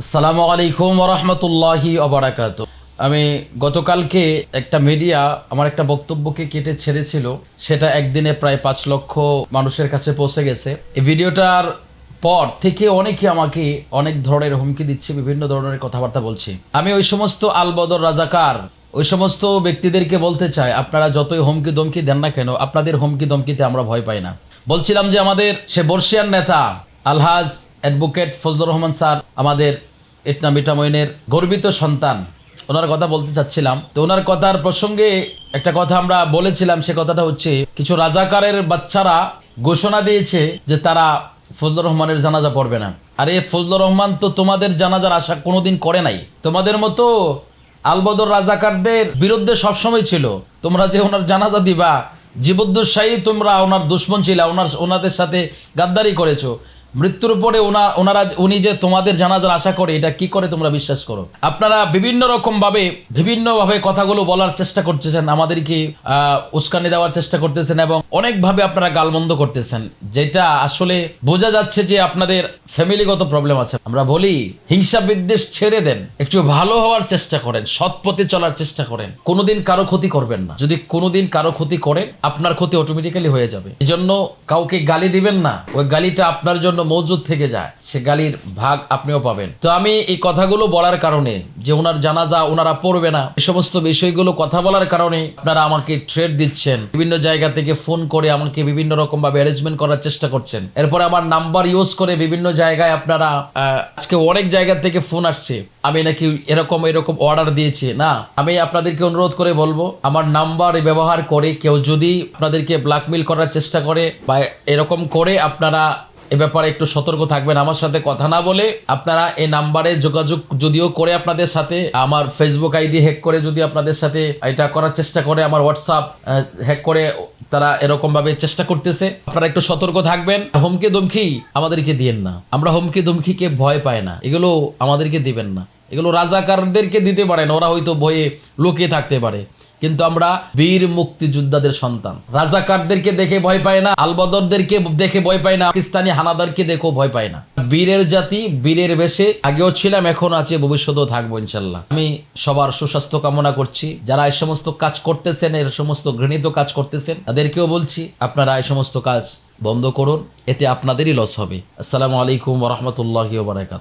আসসালামু আলাইকুম ওয়া রাহমাতুল্লাহি ওয়া বারাকাতুহু। আমি গতকালকে একটা মিডিয়া আমার একটা বক্তব্যকে কেটে ছেড়েছিল, সেটা একদিনে প্রায় 5 লক্ষ মানুষের কাছে পৌঁছে গেছে। এই ভিডিওটার পর থেকে অনেকে আমাকে অনেক ধরনের হুমকি দিচ্ছে, বিভিন্ন ধরনের কথাবার্তা বলছে। আমি ওই সমস্ত আলবদর রাজাকার, ওই সমস্ত ব্যক্তিদেরকে বলতে চাই, আপনারা যতই হুমকি দমকি দেন না কেন, আপনাদের হুমকি দমকিতে আমরা ভয় পাই না। বলছিলাম যে আমাদের সে বর্ষিয়ান নেতা আলহাজ অ্যাডভোকেট ফজলুর রহমান স্যার, আমাদের ইটনা মিঠামইনের গর্বিত সন্তান, ওনার কথা বলতে চাচ্ছিলাম। তো ওনার কথার প্রসঙ্গে একটা কথা আমরা বলেছিলাম, সে কথাটা হচ্ছে কিছু রাজাকারের বাচ্চারা ঘোষণা দিয়েছে যে তারা ফজলুর রহমানের জানাজা পড়বে না। আরে ফজলুর রহমান তো তোমাদের জানাজার আশা কোনোদিন করে নাই, তোমাদের মতো আলবদর রাজাকারদের বিরুদ্ধে সবসময় ছিল। তোমরা যে ওনার জানাজা দিবা, জীবদ্দশায়ী তোমরা ওনার দুশ্মন ছিলা, ওনাদের সাথে গাদ্দারি করেছো। মৃত্যুর পরে উনি যে তোমাদের জানাজার আশা করে, এটা কি করে তোমরা বিশ্বাস করো? আপনারা বিভিন্নভাবে কথাগুলো বলার চেষ্টা করতেছেন, আমাদেরকে উস্কানি দেওয়ার চেষ্টা করতেছেন এবং অনেকভাবে আপনারা গালমন্দ করতেছেন, যেটা আসলে বোঝা যাচ্ছে যে আপনাদের ফ্যামিলিগত প্রবলেম আছে। আমরা বলি হিংসা বিদ্বেষ ছেড়ে দেন, একটু ভালো হওয়ার চেষ্টা করেন, সৎ পথে চলার চেষ্টা করেন, কোনোদিন কারো ক্ষতি করবেন না। যদি কোনোদিন কারো ক্ষতি করেন, আপনার ক্ষতি অটোমেটিক্যালি হয়ে যাবে। এই জন্য কাউকে গালি দিবেন না, ওই গালিটা আপনার জন্য মজুদ থেকে যায়, সে গালির ভাগ আপনিও পাবেন। তো আমি এই কথাগুলো বলার কারণে, যে ওনার জানাজা ওনারা পড়বে না, এই সমস্ত বিষয়গুলো কথা বলার কারণে আপনারা আমাকে থ্রেট দিচ্ছেন, বিভিন্ন জায়গা থেকে ফোন করে আমাকে বিভিন্ন রকম ভাবে অ্যারেঞ্জমেন্ট করার চেষ্টা করছেন। এরপরে আমার নাম্বার ইউজ করে বিভিন্ন জায়গায় আপনারা আজকে অনেক জায়গা থেকে ফোন আসছে, আমি নাকি এরকম অর্ডার দিয়েছি। না, আমি আপনাদেরকে অনুরোধ করে বলবো, আমার নাম্বার ব্যবহার করে কেউ যদি আপনাদেরকে ব্ল্যাকমেইল করার চেষ্টা করে বা এরকম করে, আপনারা এ ব্যাপারে একটু সতর্ক থাকবেন। আমার সাথে কথা না বলে আপনারা এই নাম্বারে যোগাযোগ যদিও করে আপনাদের সাথে, আমার ফেসবুক আইডি হ্যাক করে যদি আপনাদের সাথে এটা করার চেষ্টা করে, আমার হোয়াটসঅ্যাপ হ্যাক করে তারা এরকম ভাবে চেষ্টা করতেছে, আপনারা একটু সতর্ক থাকবেন। হুমকি দমকি আমাদেরকে দিয়েন না, আমরা হুমকি দমকিকে ভয় পাই না, এগুলো আমাদেরকে দিবেন না। এগুলো রাজাকারদেরকে দিতে পারেন, ওরা হয়তো ভয়ে লুকিয়ে থাকতে পারে, কিন্তু আমরা বীর মুক্তিযোদ্ধাদের সন্তান। রাজাকারদেরকে দেখে ভয় পায় না, আলবদরদেরকে দেখে ভয় পায় না, পাকিস্তানি হানাদারকে দেখেও ভয় পায় না। বীরের জাতি, বীরের বেশে আগেও ছিলাম, এখন আছে, ভবিষ্যতেও থাকবো ইনশাল্লাহ। আমি সবার সুস্বাস্থ্য কামনা করছি। যারা এই সমস্ত কাজ করতেছেন, এর সমস্ত ঘৃণিত কাজ করতেছেন, তাদেরকেও বলছি আপনারা এই সমস্ত কাজ বন্ধ করুন, এতে আপনাদেরই লস হবে। আসসালামু আলাইকুম ওয়া রাহমাতুল্লাহি ওয়া বারাকাতুহু।